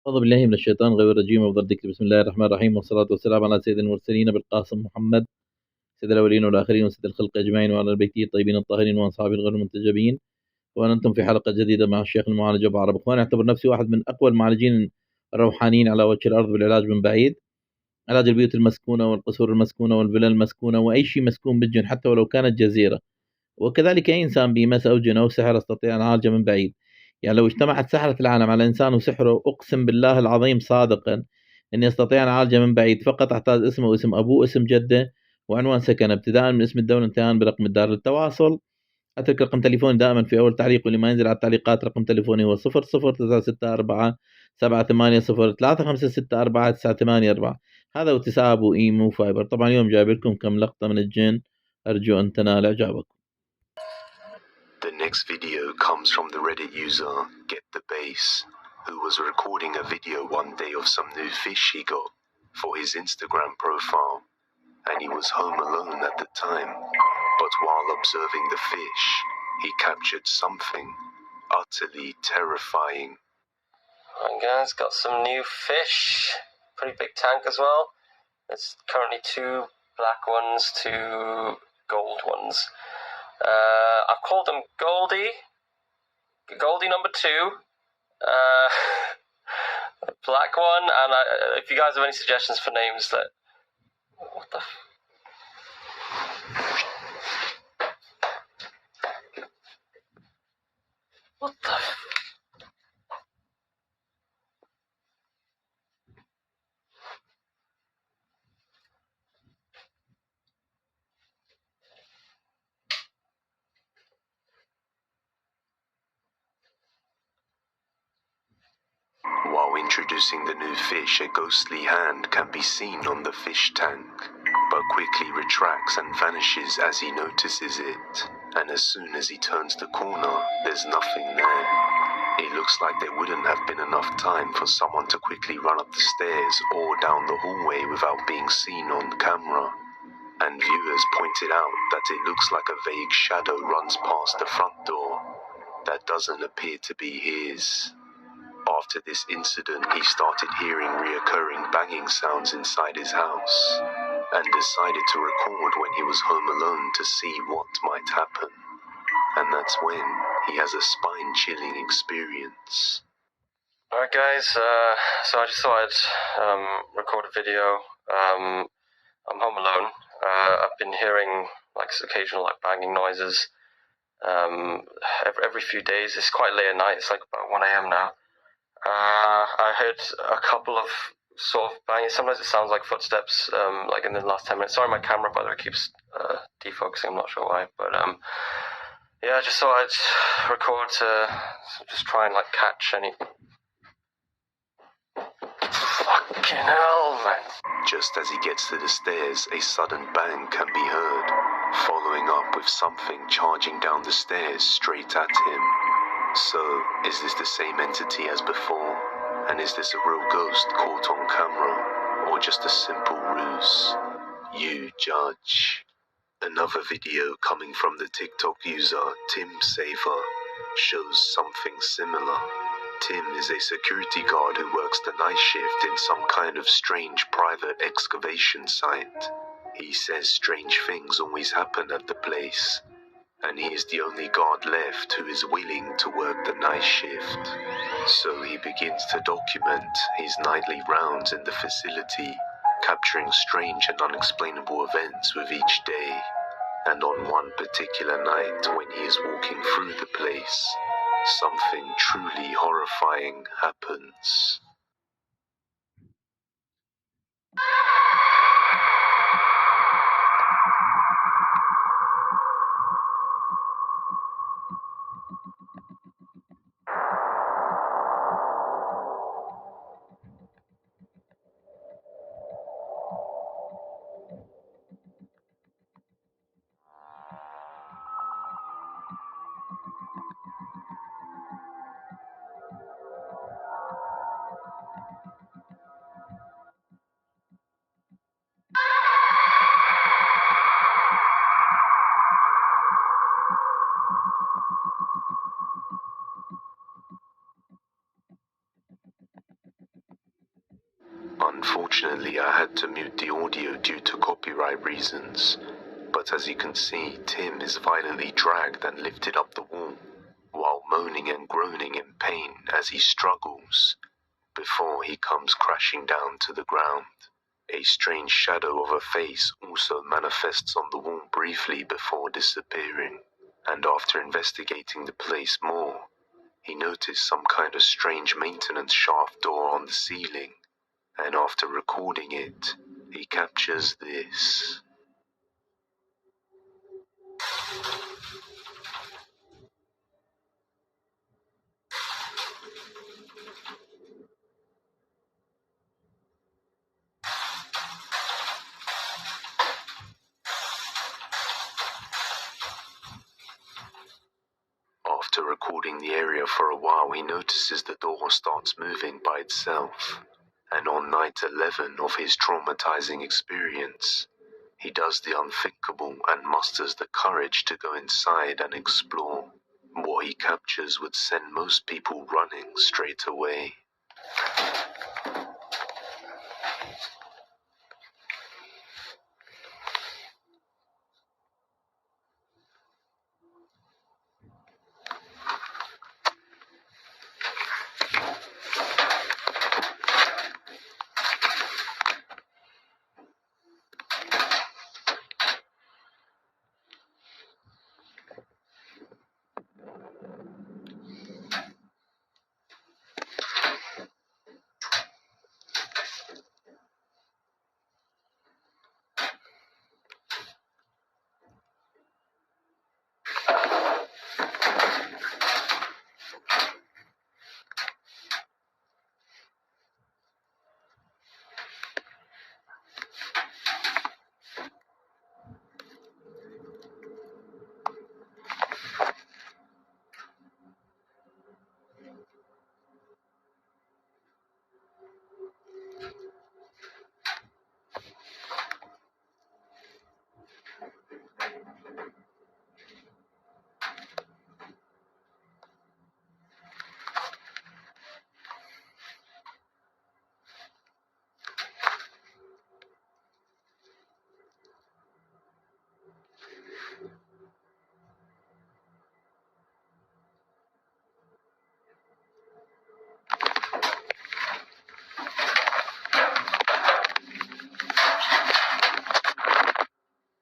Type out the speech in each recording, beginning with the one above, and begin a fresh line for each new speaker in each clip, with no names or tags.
أعوذ بالله من الشيطان غير الرجيم وأفضل الذكر بسم الله الرحمن الرحيم والصلاة والسلام على سيد المرسلين بالقاسم محمد سيد الأولين والآخرين وسيد الخلق أجمعين وعلى بيته الطيبين الطاهرين وأصحابه الغير المنتجبين. وأنا أنتم في حلقة جديدة مع الشيخ المعالج أبو عرب. إخواني، أعتبر نفسي واحد من أقوى المعالجين الروحانيين على وجه الأرض بالعلاج من بعيد، علاج البيوت المسكونة والقصور المسكونة والفلل المسكونة وأي شيء مسكون بالجن حتى ولو كانت جزيرة، وكذلك أي إنسان بمس أو جن أو سحر أستطيع أن أعالجه من بعيد. يعني لو اجتمعت سحرة العالم على إنسان وسحره، أقسم بالله العظيم صادقا إني أستطيع أن أعالجه من بعيد. فقط أحتاج اسمه واسم أبوه، اسم جده، وعنوان سكنه، ابتداء من اسم الدولة انتهاء برقم الدار. للتواصل أترك رقم تليفوني دائما في أول تعليق، واللي ما ينزل على التعليقات رقم تليفوني هو 00 964 780 984. هذا واتساب وإيمو وفايبر. طبعا اليوم جايب لكم كم لقطة من الجن، أرجو أن تنال إعجابكم.
The next video comes from the Reddit user Get the Base, who was recording a video one day of some new fish he got for his Instagram profile, and he was home alone at the time. But while observing the fish, he captured something utterly terrifying.
Alright guys, got some new fish. Pretty big tank as well. There's currently 2 black ones, 2 gold ones. I called them Goldie number 2, black one, and if you guys have any suggestions for names that... What the... What the...
While introducing the new fish, a ghostly hand can be seen on the fish tank, but quickly retracts and vanishes as he notices it. And as soon as he turns the corner, there's nothing there. It looks like there wouldn't have been enough time for someone to quickly run up the stairs or down the hallway without being seen on camera. And viewers pointed out that it looks like a vague shadow runs past the front door that doesn't appear to be his. After this incident, he started hearing reoccurring banging sounds inside his house and decided to record when he was home alone to see what might happen. And that's when he has a spine-chilling experience.
Alright guys, so I just thought I'd record a video. I'm home alone. I've been hearing like occasional like banging noises every few days. It's quite late at night, it's like about 1 a.m. now. I heard a couple of sort of banging. Sometimes it sounds like footsteps, like in the last 10 minutes. Sorry, my camera, by the way, keeps defocusing. I'm not sure why, but yeah, I just thought I'd record to just try and like catch any. Fucking hell, man!
Just as he gets to the stairs, a sudden bang can be heard, following up with something charging down the stairs straight at him. So, is this the same entity as before? And is this a real ghost caught on camera, or just a simple ruse? You judge. Another video coming from the TikTok user Tim Saver shows something similar. Tim is a security guard who works the night shift in some kind of strange private excavation site. He says strange things always happen at the place, and he is the only guard left who is willing to work the night shift. So he begins to document his nightly rounds in the facility, capturing strange and unexplainable events with each day. And on one particular night, when he is walking through the place, something truly horrifying happens. Unfortunately, I had to mute the audio due to copyright reasons, but as you can see, Tim is violently dragged and lifted up the wall, while moaning and groaning in pain as he struggles, before he comes crashing down to the ground. A strange shadow of a face also manifests on the wall briefly before disappearing, and after investigating the place more, he noticed some kind of strange maintenance shaft door on the ceiling, and after recording it, he captures this. After recording the area for a while, he notices the door starts moving by itself, and on night 11 of his traumatizing experience, he does the unthinkable and musters the courage to go inside and explore. What he captures would send most people running straight away.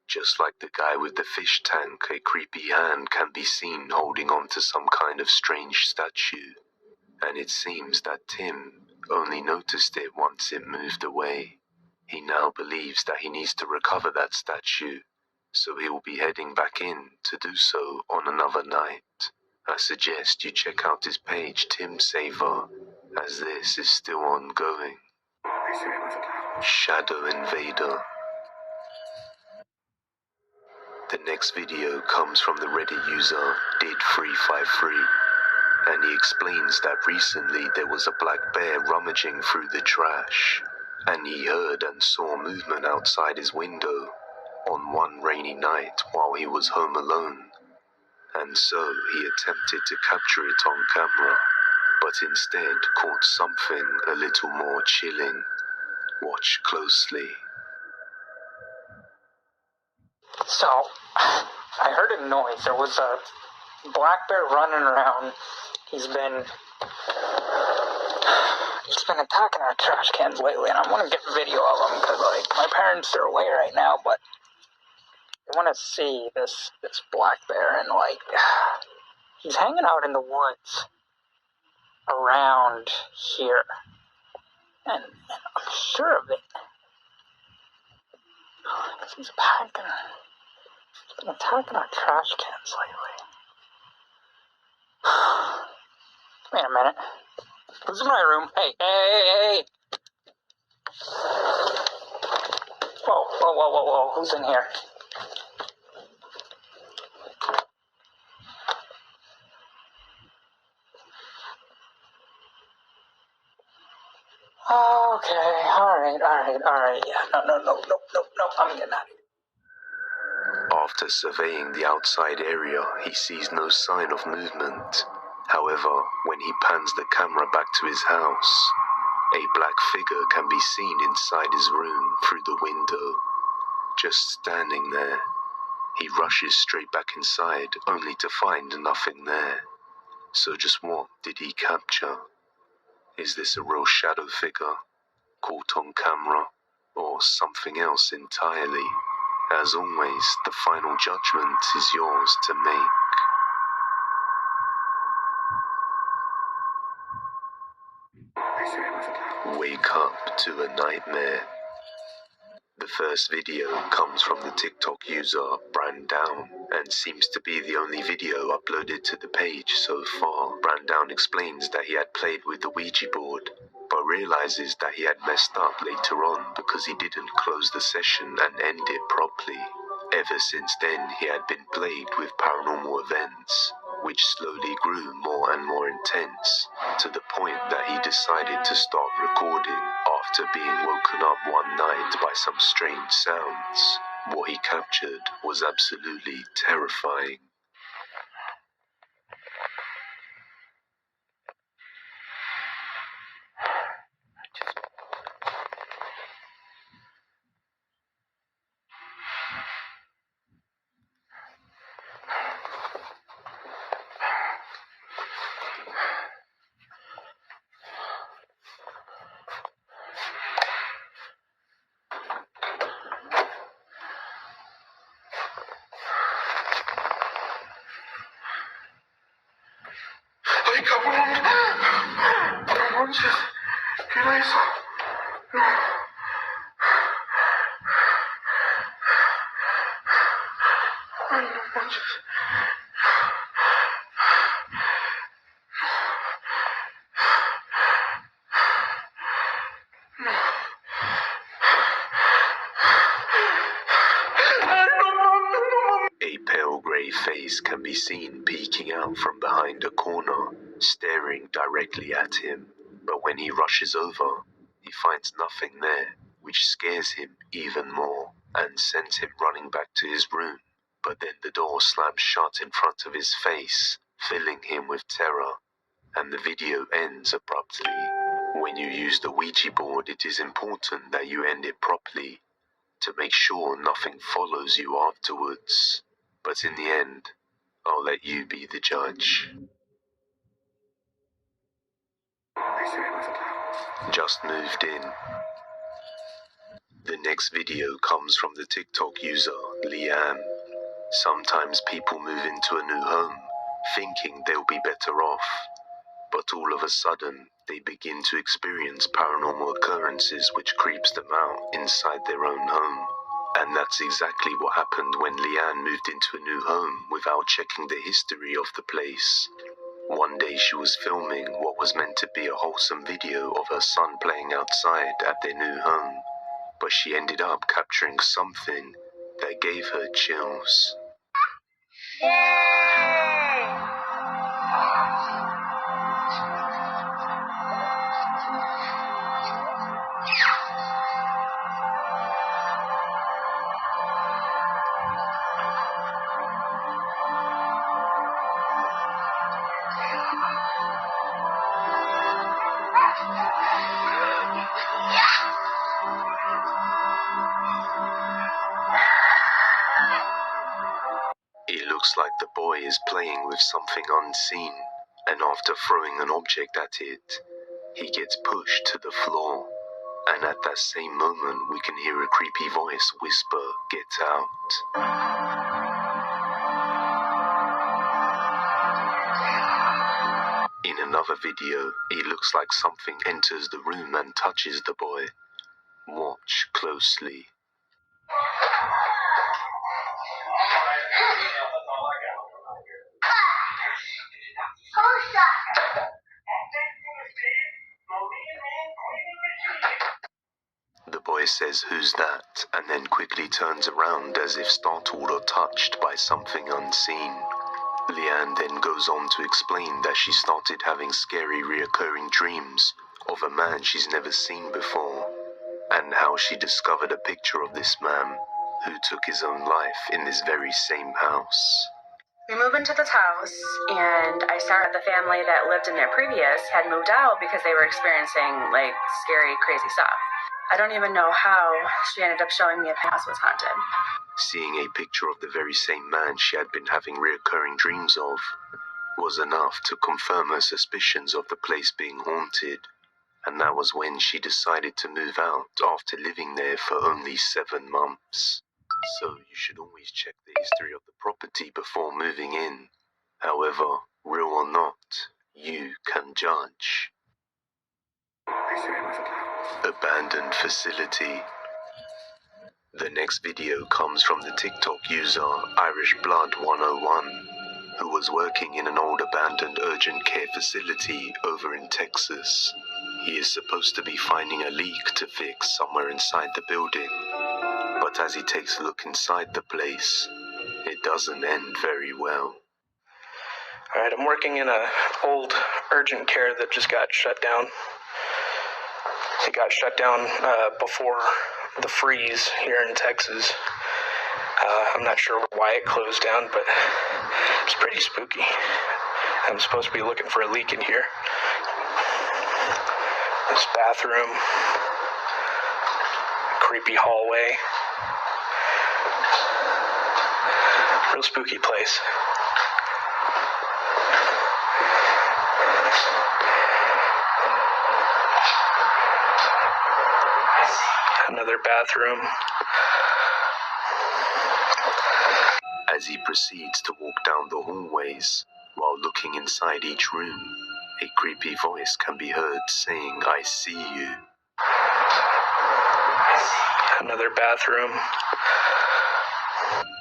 Just like the guy with the fish tank, a creepy hand can be seen holding on to some kind of strange statue, and it seems that Tim only noticed it once it moved away. He now believes that he needs to recover that statue, so he will be heading back in to do so on another night. I suggest you check out his page, Tim Saver, as this is still ongoing. Shadow Invader. The next video comes from the Reddit user Did353, and he explains that recently there was a black bear rummaging through the trash, and he heard and saw movement outside his window on one rainy night while he was home alone, and so he attempted to capture it on camera, but instead caught something a little more chilling. Watch closely.
So, I heard a noise. There was a black bear running around. He's been attacking our trash cans lately, and I want to get video of him because, like, my parents are away right now, but I want to see this black bear, and, like, he's hanging out in the woods around here, and I'm sure of it. He's been attacking our trash cans lately. Wait a minute. This is my room. Hey. Whoa. Who's in here? Okay, alright. Yeah, no. I'm getting out of here.
After surveying the outside area, he sees no sign of movement. However, when he pans the camera back to his house, A black figure can be seen inside his room through the window, just standing there. He rushes straight back inside, only to find nothing there. So just what did he capture? Is this a real shadow figure, caught on camera, or something else entirely? As always, the final judgment is yours to make. Wake up to a nightmare. The first video comes from the TikTok user Brandown and seems to be the only video uploaded to the page so far. Brandown explains that he had played with the Ouija board, but realizes that he had messed up later on because he didn't close the session and end it properly. Ever since then, he had been plagued with paranormal events, which slowly grew more and more intense, to the point that he decided to start recording after being woken up one night by some strange sounds. What he captured was absolutely terrifying.
Ay, cabrón. No manches. ¿Qué era eso? No. Ay, no manches.
A pale grey face can be seen peeking out from behind a corner, staring directly at him. But when he rushes over, he finds nothing there, which scares him even more and sends him running back to his room. But then the door slams shut in front of his face, filling him with terror, and the video ends abruptly. When you use the Ouija board, it is important that you end it properly, to make sure nothing follows you afterwards. But in the end, I'll let you be the judge. Just moved in. The next video comes from the TikTok user Leanne. Sometimes people move into a new home, thinking they'll be better off. But all of a sudden, they begin to experience paranormal occurrences which creeps them out inside their own home. And that's exactly what happened when Leanne moved into a new home without checking the history of the place. One day she was filming what was meant to be a wholesome video of her son playing outside at their new home, but she ended up capturing something that gave her chills. It looks like the boy is playing with something unseen, and after throwing an object at it, he gets pushed to the floor. And at that same moment, we can hear a creepy voice whisper, "Get out." In another video, it looks like something enters the room and touches the boy. Watch closely. The boy says, "Who's that?" and then quickly turns around as if startled or touched by something unseen. Leanne then goes on to explain that she started having scary reoccurring dreams of a man she's never seen before, and how she discovered a picture of this man who took his own life in this very same house.
We move into this house, and I start the family that lived in there previous had moved out because they were experiencing, like, scary, crazy stuff. I don't even know how she ended up showing me if the house was haunted.
Seeing a picture of the very same man she had been having reoccurring dreams of was enough to confirm her suspicions of the place being haunted, and that was when she decided to move out after living there for only 7 months. So you should always check the history of the property before moving in. However, real or not, you can judge. Abandoned facility. The next video comes from the TikTok user IrishBlood101, who was working in an old abandoned urgent care facility over in Texas. He is supposed to be finding a leak to fix somewhere inside the building, but as he takes a look inside the place, it doesn't end very well.
Alright, I'm working in an old urgent care that just got shut down. It got shut down before the freeze here in Texas. I'm not sure why it closed down, but it's pretty spooky. I'm supposed to be looking for a leak in here. This bathroom, creepy hallway. Real spooky place. Another bathroom.
As he proceeds to walk down the hallways, while looking inside each room, a creepy voice can be heard saying, "I see you."
Another bathroom.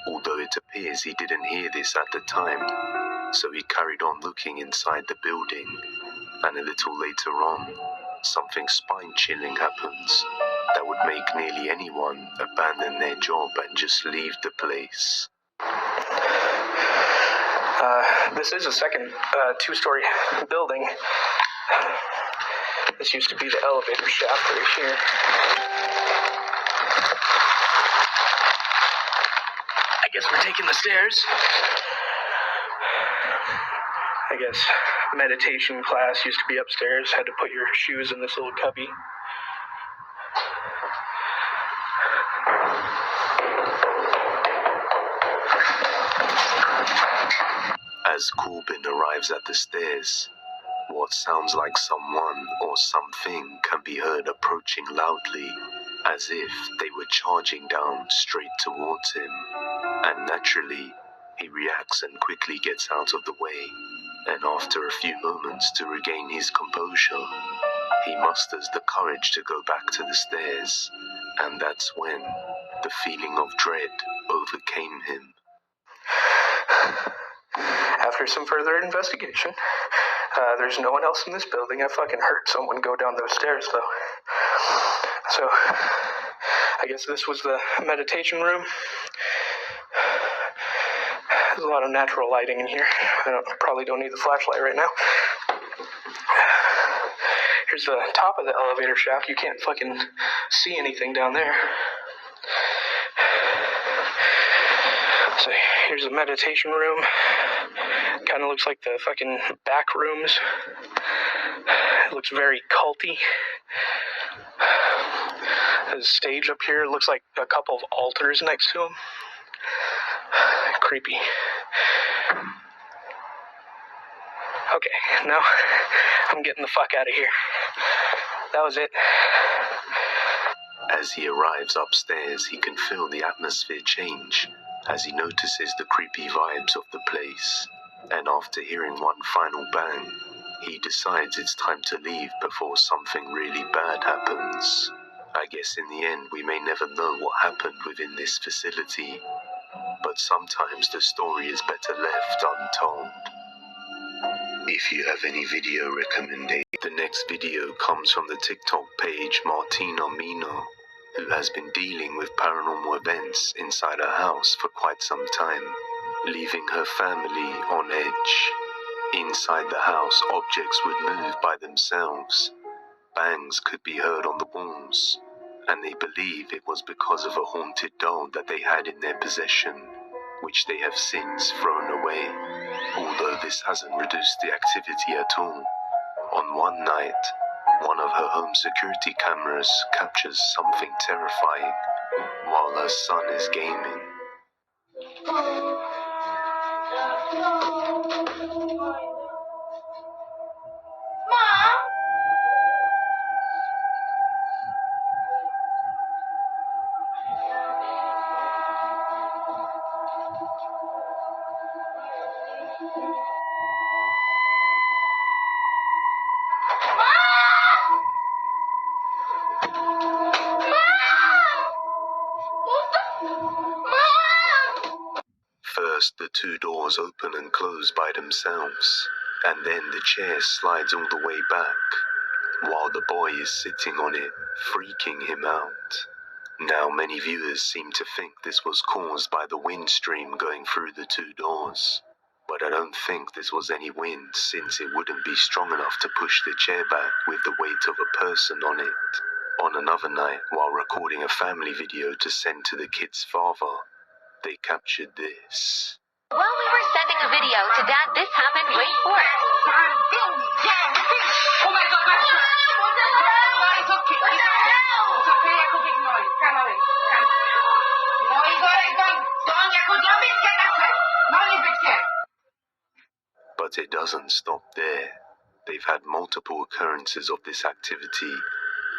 Although it appears he didn't hear this at the time, so he carried on looking inside the building, and a little later on, something spine-chilling happens that would make nearly anyone abandon their job and just leave the place.
This is a second 2-story building. This used to be the elevator shaft right here. I guess we're taking the stairs. I guess meditation class used to be upstairs. Had to put your shoes in this little cubby.
As Corbin arrives at the stairs, what sounds like someone or something can be heard approaching loudly, as if they were charging down straight towards him. And naturally, he reacts and quickly gets out of the way, and after a few moments to regain his composure, he musters the courage to go back to the stairs, and that's when the feeling of dread overcame him.
After some further investigation, there's no one else in this building. I fucking heard someone go down those stairs, though. So, I guess this was the meditation room. There's a lot of natural lighting in here. Probably don't need the flashlight right now. Here's the top of the elevator shaft. You can't fucking see anything down there. So here's the meditation room. Kind of looks like the fucking back rooms. It looks very culty. There's a stage up here. It looks like a couple of altars next to him. Creepy. Okay, now I'm getting the fuck out of here. That was it.
As he arrives upstairs, he can feel the atmosphere change as he notices the creepy vibes of the place. And after hearing one final bang, he decides it's time to leave before something really bad happens. I guess in the end we may never know what happened within this facility, but sometimes the story is better left untold. If you have any video recommendations, the next video comes from the TikTok page Martina Mino, who has been dealing with paranormal events inside her house for quite some time, leaving her family on edge. Inside the house, objects would move by themselves. Bangs could be heard on the walls, and they believe it was because of a haunted doll that they had in their possession. which they have since thrown away, although this hasn't reduced the activity at all. On one night, one of her home security cameras captures something terrifying while her son is gaming. First, the two doors open and close by themselves, and then the chair slides all the way back, while the boy is sitting on it, freaking him out. Now, many viewers seem to think this was caused by the wind stream going through the two doors, but I don't think this was any wind, since it wouldn't be strong enough to push the chair back with the weight of a person on it. On another night, while recording a family video to send to the kid's father, they captured this.
While we were sending a video to Dad, this happened. Wait for it.
Oh my God, that's right. It's okay. It's okay. I could ignore it. Come away. No, it's all right. Don't. I could not be scared outside. No, leave it here.
But it doesn't stop there. They've had multiple occurrences of this activity,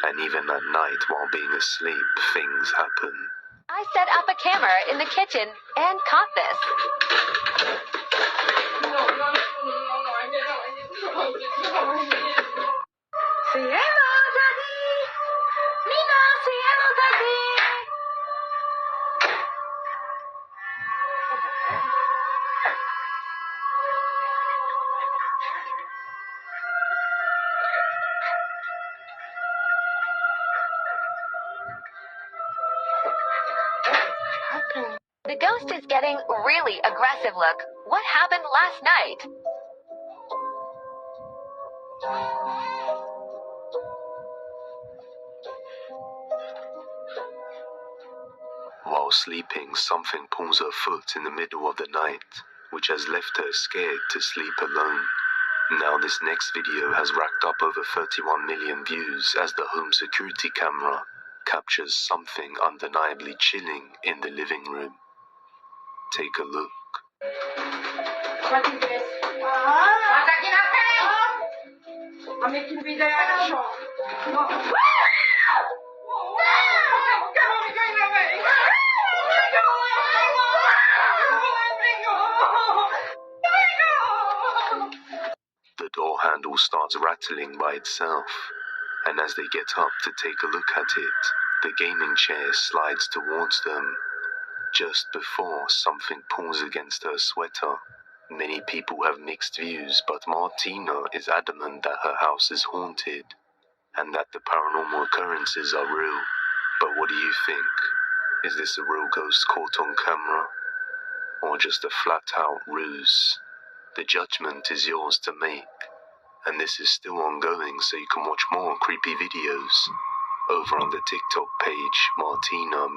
and even at night while being asleep, things happen.
I set up a camera in the kitchen and caught this. Cielo, Daddy! Nina, cielo, Daddy! The ghost is getting really aggressive. Look, what happened last night?
While sleeping, something pulls her foot in the middle of the night, which has left her scared to sleep alone. Now this next video has racked up over 31 million views as the home security camera captures something undeniably chilling in the living room. Take a look.
What is this? What's I'm making video show. No.
The door handle starts rattling by itself, and as they get up to take a look at it, the gaming chair slides towards them. Just before, something pulls against her sweater. Many people have mixed views, but Martina is adamant that her house is haunted, and that the paranormal occurrences are real. But what do you think? Is this a real ghost caught on camera, or just a flat-out ruse? The judgment is yours to make, and this is still ongoing, so you can watch more creepy videos over on the TikTok page, Martina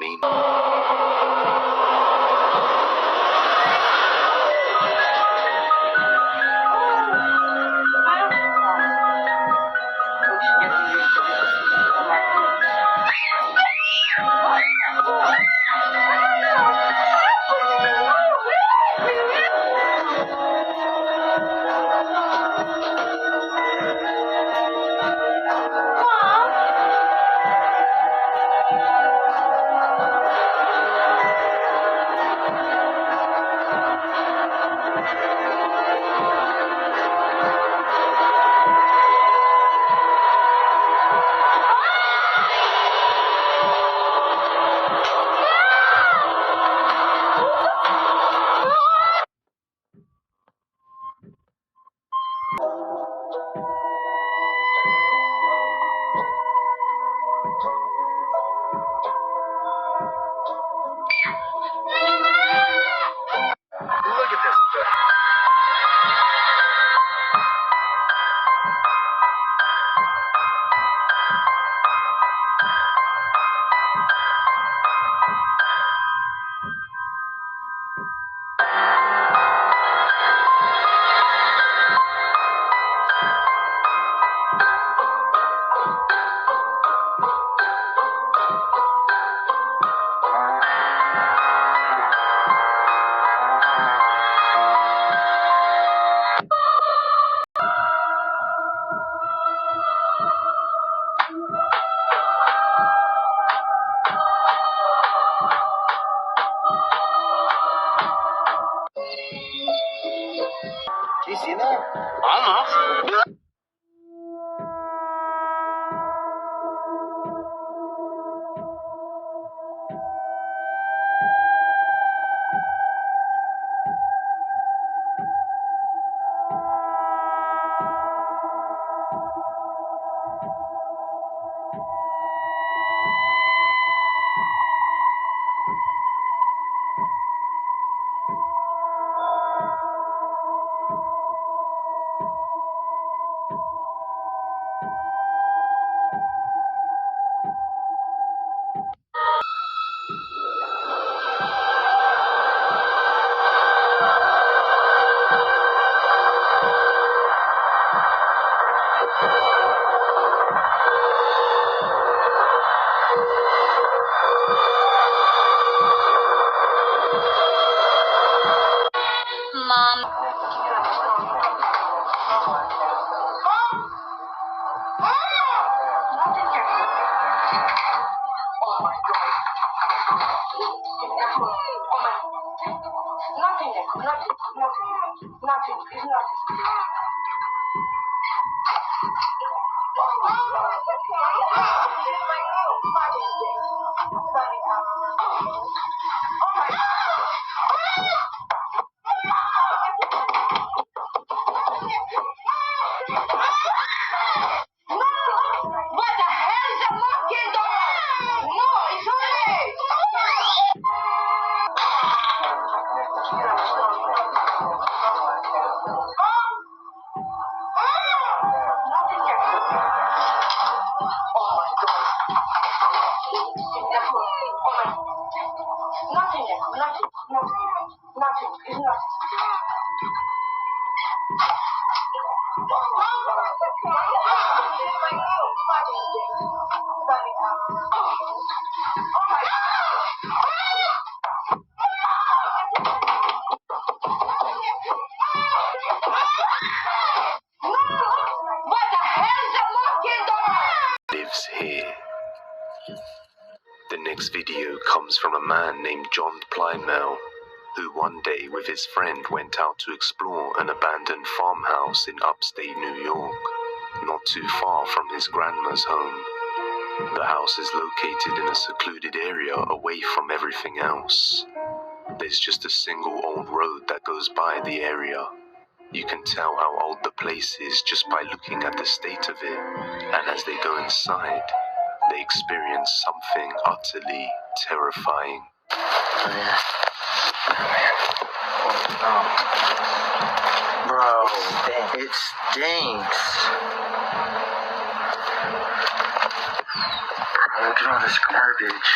Nothing. It's nothing. What the hell is that monkey dog? No, it's okay. Nothing here. Oh my God. Nothing. It's nothing. What the hell is a monkey dog?
Lives here. The next video comes from a man named John Plymell, who one day with his friend went out to explore an abandoned farmhouse in upstate New York, not too far from his grandma's home. The house is located in a secluded area away from everything else. There's just a single old road that goes by the area. You can tell how old the place is just by looking at the state of it, and as they go inside, they experience something utterly terrifying.
Bro, it stinks. Look at all this garbage.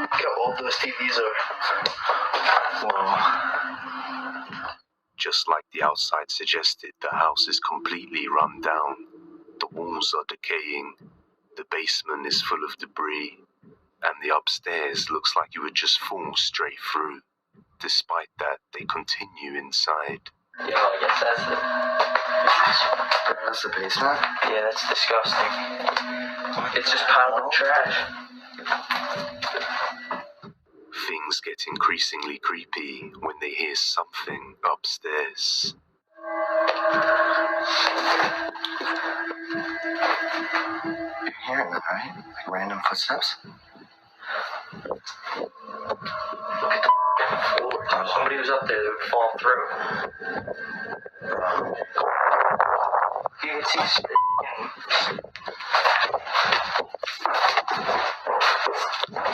Look how old those TVs are. Whoa.
Just like the outside suggested, the house is completely run down. The walls are decaying, the basement is full of debris, and the upstairs looks like you would just fall straight through. Despite that, they continue inside.
Yeah, I guess that's it.
That's the basement?
Yeah, that's disgusting. It's just piled up trash.
Things get increasingly creepy when they hear something upstairs.
You're hearing that, right? Like random footsteps?
Somebody was up there that would fall through. You can see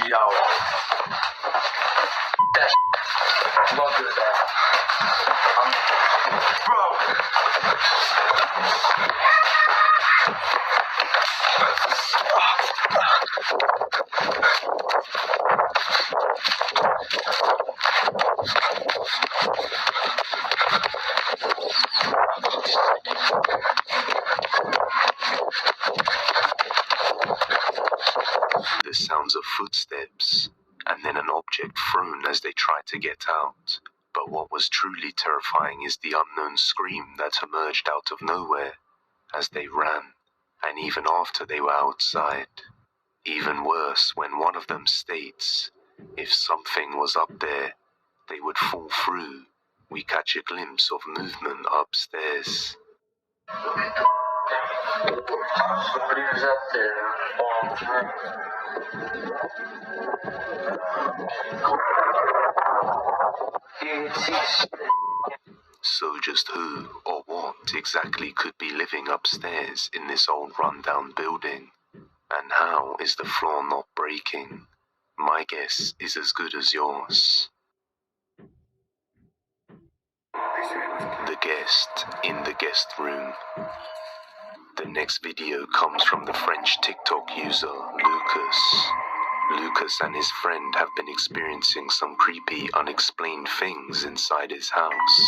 Yo.
that don't do that.
The sounds of footsteps, and then an object thrown as they try to get out. But what was truly terrifying is the unknown scream that emerged out of nowhere as they ran, and even after they were outside. Even worse when one of them states, if something was up there, they would fall through. We catch a glimpse of movement upstairs.
Somebody was up there falling through. You can see.
So just who or what exactly could be living upstairs in this old rundown building? And how is the floor not breaking? My guess is as good as yours. The guest in the guest room. The next video comes from the French TikTok user Lucas. Lucas and his friend have been experiencing some creepy, unexplained things inside his house,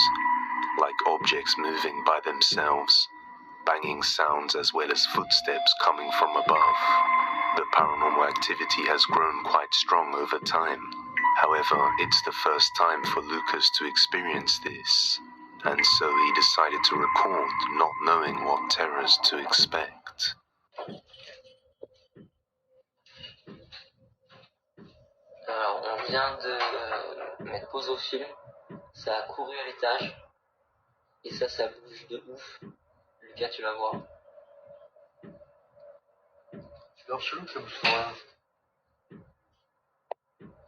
like objects moving by themselves, banging sounds as well as footsteps coming from above. The paranormal activity has grown quite strong over time. However, it's the first time for Lucas to experience this, and so he decided to record, not knowing what terrors to expect.
Alors, on vient de mettre pause au film, ça a couru à l'étage, et ça bouge de ouf. Lucas, tu vas voir.
C'est grave chelou que ça bouge sans rien.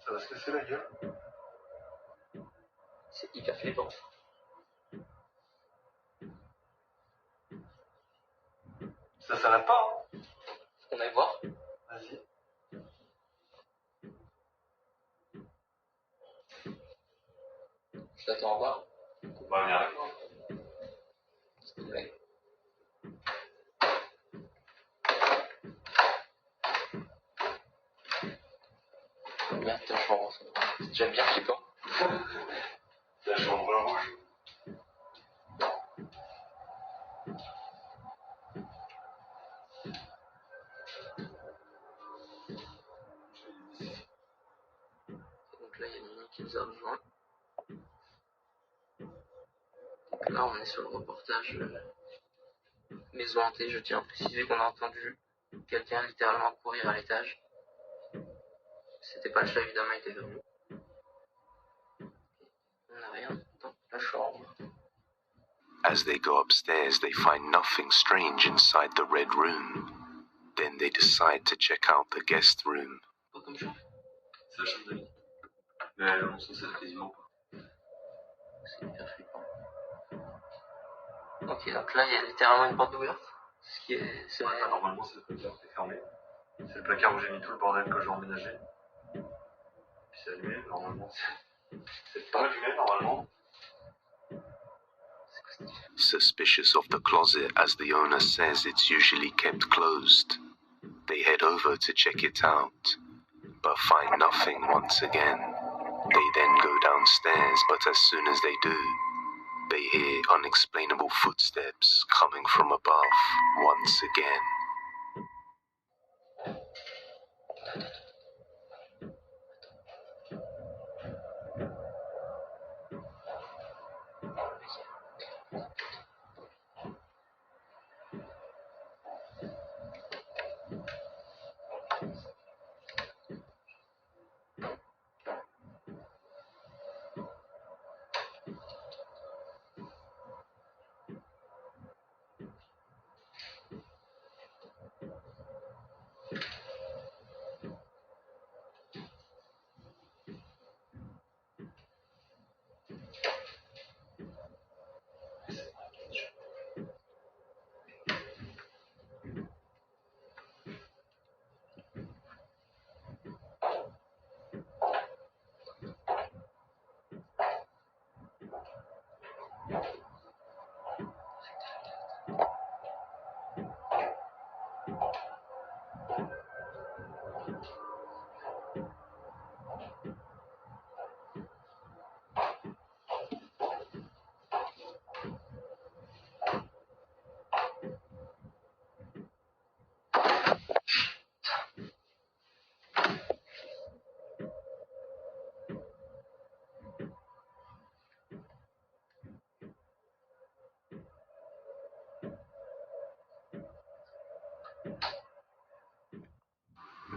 Ça va se casser la gueule.
C'est hyper flippant.
Ça s'arrête pas, hein.
On aille voir.
Vas-y.
Je t'attends en bas.
On va venir avec moi.
Ouais. Merde, ta chambre. C'est déjà bien flippant.
La chambre rouge.
Donc là, il y a Mimi qui nous a rejoint. Donc là, on est sur le reportage maison hantée. Je tiens à préciser qu'on a entendu quelqu'un littéralement courir à l'étage. C'était pas le chat, évidemment, il était venu. On n'a rien dans la chambre.
As they go upstairs, they find nothing strange inside the red room. Then they decide to check out the guest room.
Pas comme chambre.
C'est la chambre d'amis. Mais on s'en sert quasiment pas.
C'est hyper flippant. Ok, donc là, il y a littéralement une porte ouverte. Ce qui est... C'est
Ouais, normalement, c'est le placard qui est fermé. C'est le placard où j'ai mis tout le bordel que j'ai emménagé. Puis c'est allumé, normalement. C'est pas allumé, normalement.
Suspicious of the closet as the owner says it's usually kept closed. They head over to check it out, but find nothing once again. They then go downstairs, but as soon as they do, they hear unexplainable footsteps coming from above once again.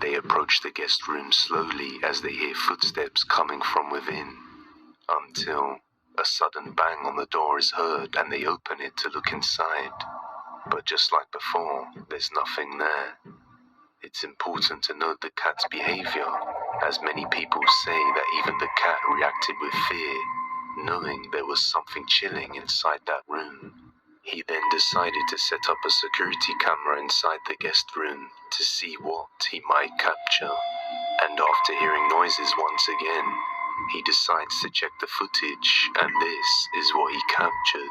They approach the guest room slowly as they hear footsteps coming from within, until a sudden bang on the door is heard and they open it to look inside. But just like before, there's nothing there. It's important to note the cat's behavior, as many people say that even the cat reacted with fear, knowing there was something chilling inside that room. He then decided to set up a security camera inside the guest room to see what he might capture. And after hearing noises once again, he decides to check the footage, and this is what he captured.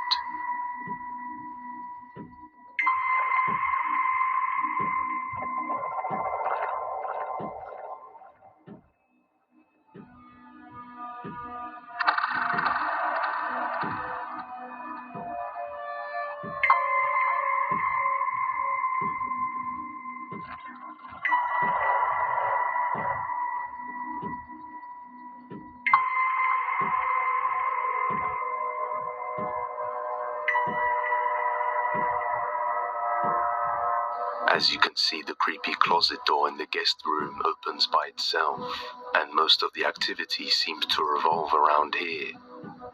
As you can see, the creepy closet door in the guest room opens by itself, and most of the activity seems to revolve around here.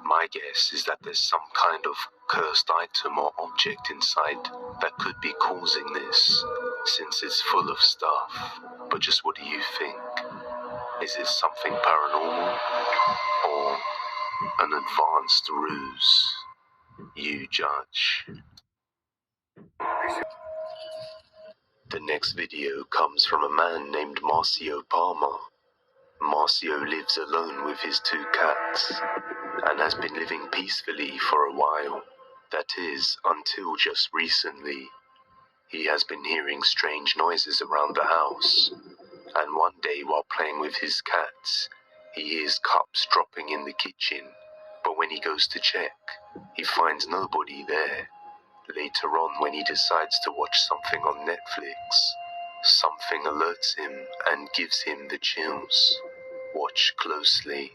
My guess is that there's some kind of cursed item or object inside that could be causing this, since it's full of stuff. But just what do you think? Is it something paranormal or an advanced ruse? You judge. The next video comes from a man named Marcio Palmer. Marcio lives alone with his 2 cats and has been living peacefully for a while. That is, until just recently. He has been hearing strange noises around the house, and one day while playing with his cats, he hears cups dropping in the kitchen, but when he goes to check, he finds nobody there. Later on, when he decides to watch something on Netflix, something alerts him and gives him the chills. Watch closely.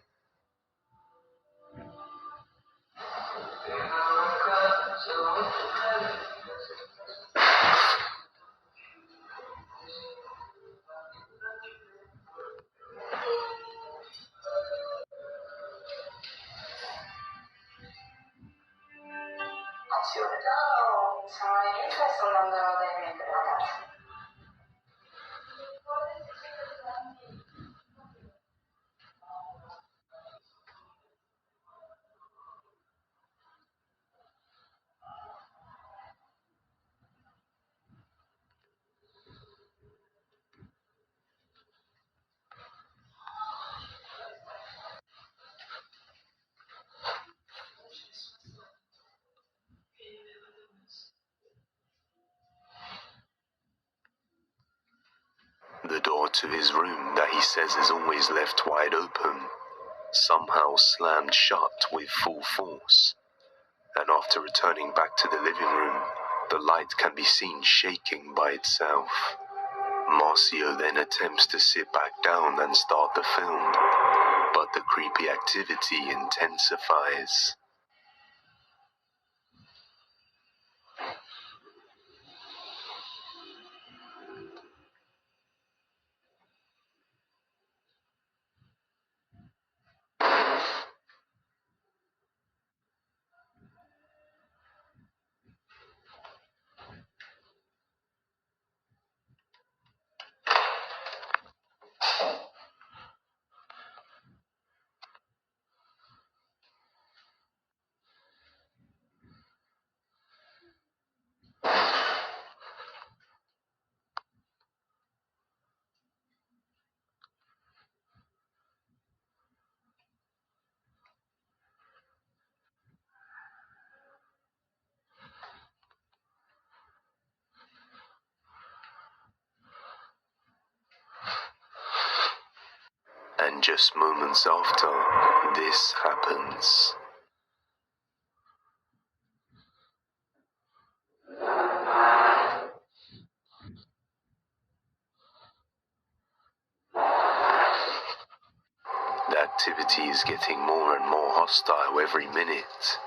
The door to his room that he says is always left wide open, somehow slammed shut with full force, and after returning back to the living room, the light can be seen shaking by itself. Marcio then attempts to sit back down and start the film, but the creepy activity intensifies. And just moments after, this happens. The activity is getting more and more hostile every minute,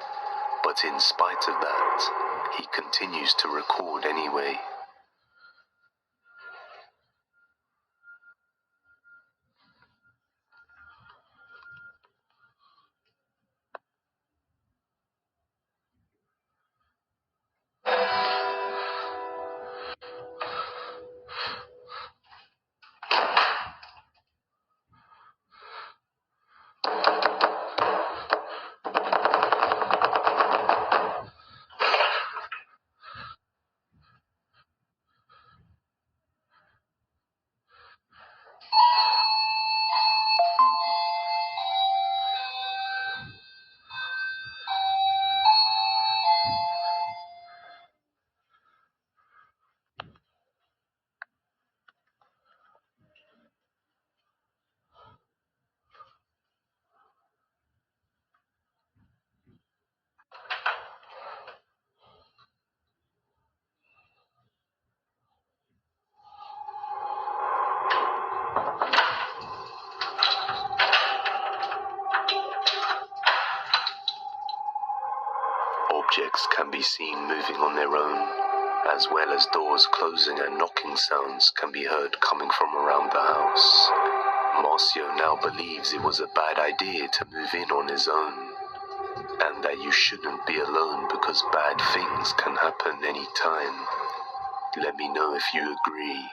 but in spite of that, he continues to record anyway. Objects can be seen moving on their own, as well as doors closing and knocking sounds can be heard coming from around the house. Marcio now believes it was a bad idea to move in on his own, and that you shouldn't be alone because bad things can happen anytime. Let me know if you agree.